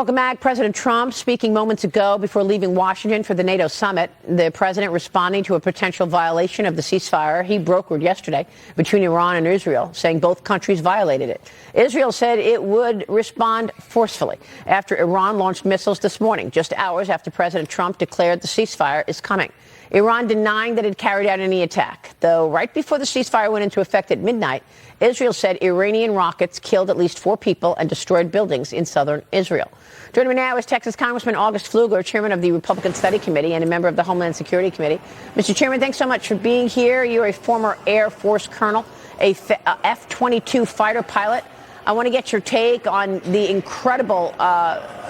Welcome back. President Trump speaking moments ago before leaving Washington for the NATO summit. The president responding to a potential violation of the ceasefire he brokered yesterday between Iran and Israel, saying both countries violated it. Israel said it would respond forcefully after Iran launched missiles this morning, just hours after President Trump declared the ceasefire is coming. Iran denying that it carried out any attack, though right before the ceasefire went into effect at midnight, Israel said Iranian rockets killed at least 4 people and destroyed buildings in southern Israel. Joining me now is Texas Congressman August Pfluger, chairman of the Republican Study Committee and a member of the Homeland Security Committee. Mr. Chairman, thanks so much for being here. You're a former Air Force colonel, a F-22 fighter pilot. I want to get your take on the incredible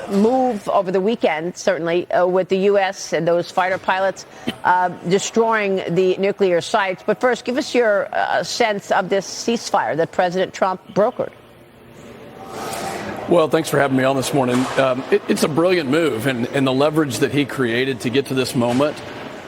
move over the weekend, certainly, with the U.S. and those fighter pilots destroying the nuclear sites. But first, give us your sense of this ceasefire that President Trump brokered. Well, thanks for having me on this morning. It's a brilliant move, and the leverage that he created to get to this moment.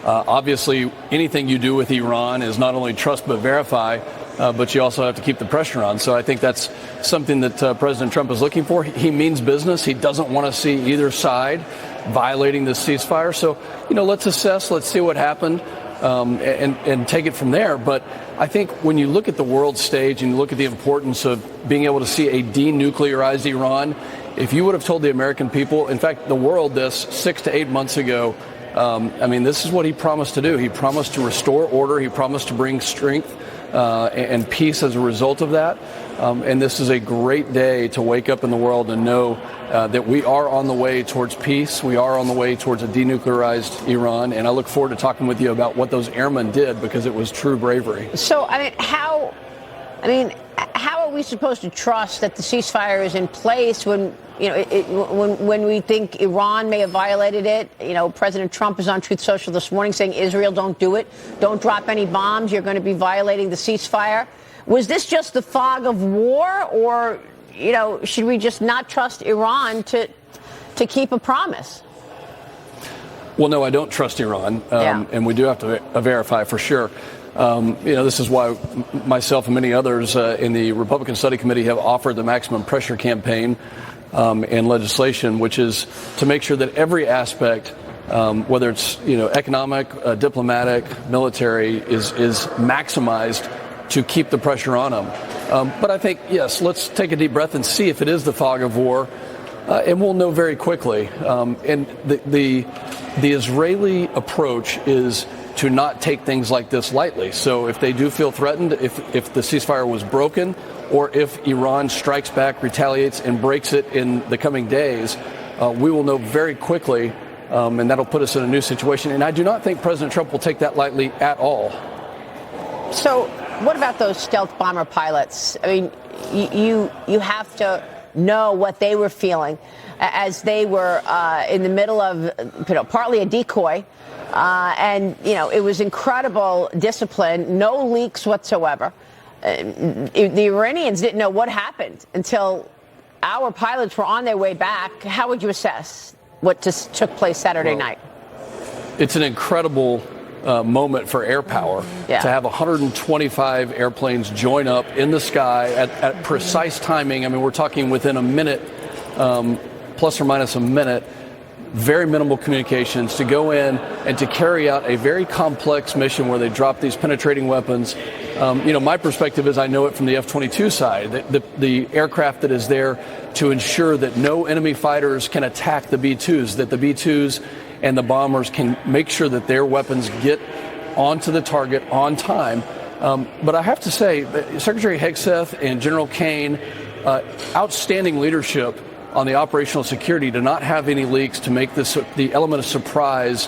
Obviously, anything you do with Iran is not only trust but verify, but you also have to keep the pressure on. So I think that's something that President Trump is looking for. He means business. He doesn't want to see either side violating this ceasefire. So, let's assess, let's see what happened, and take it from there. But I think when you look at the world stage and you look at the importance of being able to see a denuclearized Iran, if you would have told the American people, in fact, the world this 6 to 8 months ago, this is what he promised to do. He promised to restore order. He promised to bring strength and peace as a result of that. And this is a great day to wake up in the world and know that we are on the way towards peace. We are on the way towards a denuclearized Iran. And I look forward to talking with you about what those airmen did, because it was true bravery. So, how are we supposed to trust that the ceasefire is in place when, when we think Iran may have violated it? President Trump is on Truth Social this morning saying, Israel, don't do it. Don't drop any bombs. You're going to be violating the ceasefire. Was this just the fog of war, or, should we just not trust Iran to keep a promise? Well, no, I don't trust Iran. And we do have to verify for sure. This is why myself and many others in the Republican Study Committee have offered the maximum pressure campaign and legislation, which is to make sure that every aspect, whether it's economic, diplomatic, military, is maximized to keep the pressure on them. But I think, yes, let's take a deep breath and see if it is the fog of war, and we'll know very quickly. And the Israeli approach is to not take things like this lightly. So if they do feel threatened, if the ceasefire was broken, or if Iran strikes back, retaliates, and breaks it in the coming days, we will know very quickly, and that'll put us in a new situation. And I do not think President Trump will take that lightly at all. So what about those stealth bomber pilots? You have to know what they were feeling as they were in the middle of, partly a decoy. And it was incredible discipline, no leaks whatsoever. The Iranians didn't know what happened until our pilots were on their way back. How would you assess what just took place Saturday night? It's an incredible moment for air power to have 125 airplanes join up in the sky at precise timing. We're talking within a minute, plus or minus a minute. Very minimal communications to go in and to carry out a very complex mission where they drop these penetrating weapons. My perspective is I know it from the F-22 side, the aircraft that is there to ensure that no enemy fighters can attack the B-2s, that the B-2s and the bombers can make sure that their weapons get onto the target on time. But I have to say, Secretary Hegseth and General Kane, outstanding leadership on the operational security to not have any leaks, to make this the element of surprise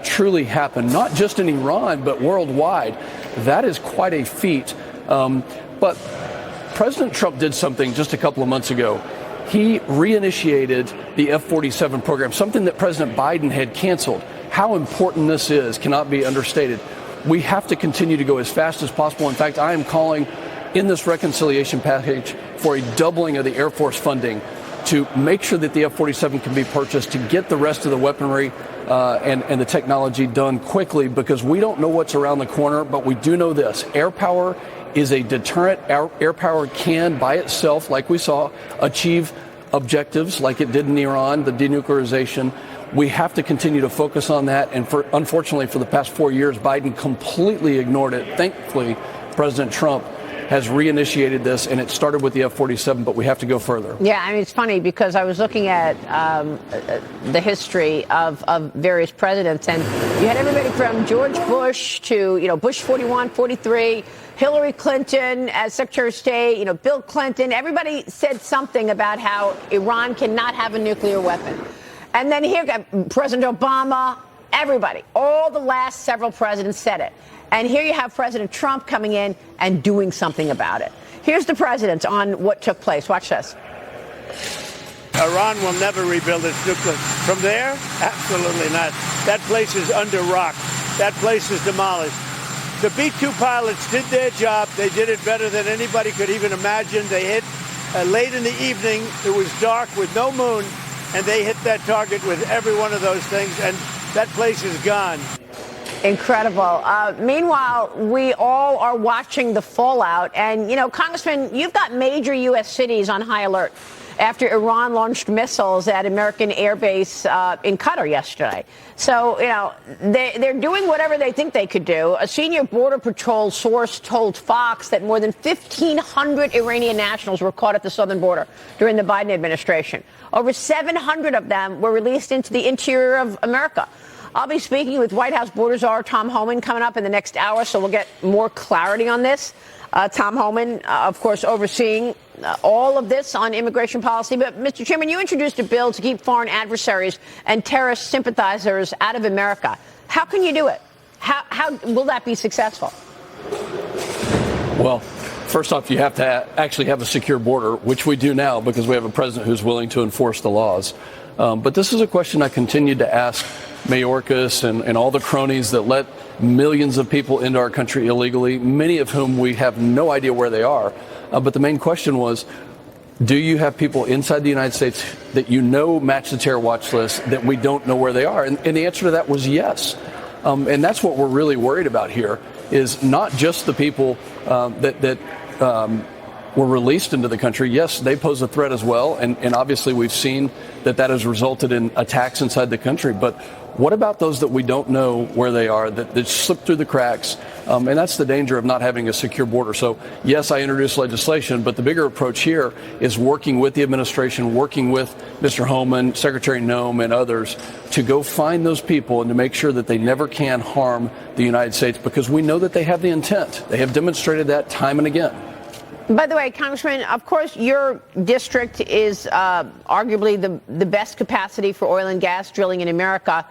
truly happen, not just in Iran, but worldwide. That is quite a feat. But President Trump did something just a couple of months ago. He reinitiated the F-47 program, something that President Biden had canceled. How important this is cannot be understated. We have to continue to go as fast as possible. In fact, I am calling in this reconciliation package for a doubling of the Air Force funding to make sure that the F-47 can be purchased, to get the rest of the weaponry and the technology done quickly, because we don't know what's around the corner, but we do know this. Air power is a deterrent. Air power can, by itself, like we saw, achieve objectives like it did in Iran, the denuclearization. We have to continue to focus on that. And unfortunately, for the past 4 years, Biden completely ignored it. Thankfully, President Trump has reinitiated this, and it started with the F-47, but we have to go further. Yeah, I mean, it's funny because I was looking at the history of various presidents, and you had everybody from George Bush to, Bush 41, 43, Hillary Clinton as Secretary of State, Bill Clinton. Everybody said something about how Iran cannot have a nuclear weapon. And then here, President Obama, everybody, all the last several presidents said it. And here you have President Trump coming in and doing something about it. Here's the president on what took place. Watch this. Iran will never rebuild its nuclear. From there? Absolutely not. That place is under rock. That place is demolished. The B-2 pilots did their job. They did it better than anybody could even imagine. They hit late in the evening. It was dark with no moon, and they hit that target with every one of those things, and that place is gone. Incredible. Meanwhile, we all are watching the fallout. And, Congressman, you've got major U.S. cities on high alert after Iran launched missiles at American Air Base in Qatar yesterday. So, they're doing whatever they think they could do. A senior Border Patrol source told Fox that more than 1,500 Iranian nationals were caught at the southern border during the Biden administration. Over 700 of them were released into the interior of America. I'll be speaking with White House border czar Tom Homan coming up in the next hour, so we'll get more clarity on this. Tom Homan, of course, overseeing all of this on immigration policy. But, Mr. Chairman, you introduced a bill to keep foreign adversaries and terrorist sympathizers out of America. How can you do it? How will that be successful? Well, first off, you have to actually have a secure border, which we do now because we have a president who's willing to enforce the laws. But this is a question I continue to ask Mayorkas and all the cronies that let millions of people into our country illegally, many of whom we have no idea where they are. But the main question was, do you have people inside the United States that match the terror watch list that we don't know where they are? And the answer to that was yes. And that's what we're really worried about here, is not just the people that were released into the country. Yes, they pose a threat as well. And obviously we've seen that has resulted in attacks inside the country. But what about those that we don't know where they are, that slip through the cracks? And that's the danger of not having a secure border. So, yes, I introduced legislation, but the bigger approach here is working with the administration, working with Mr. Homan, Secretary Noem, and others to go find those people and to make sure that they never can harm the United States, because we know that they have the intent. They have demonstrated that time and again. By the way, Congressman, of course, your district is arguably the best capacity for oil and gas drilling in America.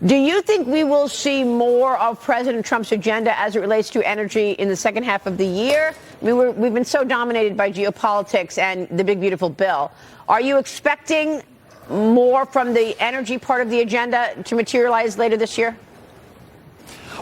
Do you think we will see more of President Trump's agenda as it relates to energy in the second half of the year? I mean, we've been so dominated by geopolitics and the big, beautiful bill. Are you expecting more from the energy part of the agenda to materialize later this year?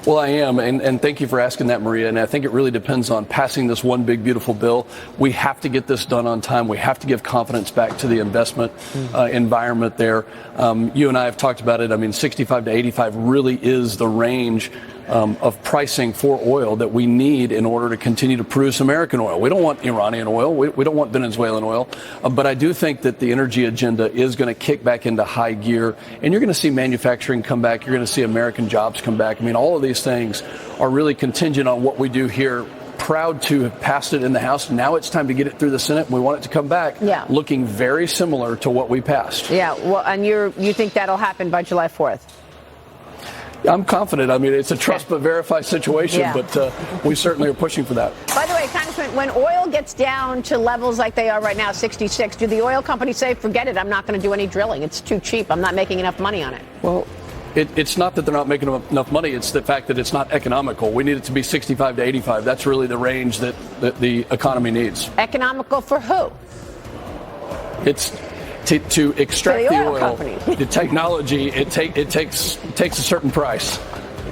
Well, I am, and thank you for asking that, Maria. And I think it really depends on passing this one big, beautiful bill. We have to get this done on time. We have to give confidence back to the investment environment there. You and I have talked about it. I mean, 65 to 85 really is the range of pricing for oil that we need in order to continue to produce American oil. We don't want Iranian oil. We don't want Venezuelan oil. But I do think that the energy agenda is going to kick back into high gear, and you're going to see manufacturing come back. You're going to see American jobs come back. I mean, all of these things are really contingent on what we do here. Proud to have passed it in the House. Now it's time to get it through the Senate. We want it to come back looking very similar to what we passed. Yeah, well, and you think that'll happen by July 4th? I'm confident. I mean, it's a trust but verify situation, but we certainly are pushing for that. By the way, Congressman, when oil gets down to levels like they are right now, 66, do the oil companies say, forget it, I'm not going to do any drilling? It's too cheap. I'm not making enough money on it. Well, it's not that they're not making enough money. It's the fact that it's not economical. We need it to be 65 to 85. That's really the range that the economy needs. Economical for who? It's to extract the oil, the technology, it takes a certain price.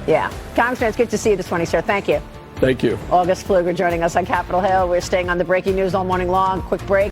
Yeah. Congressman, it's good to see you this morning, sir. Thank you. Thank you. August Pfluger joining us on Capitol Hill. We're staying on the breaking news all morning long. Quick break.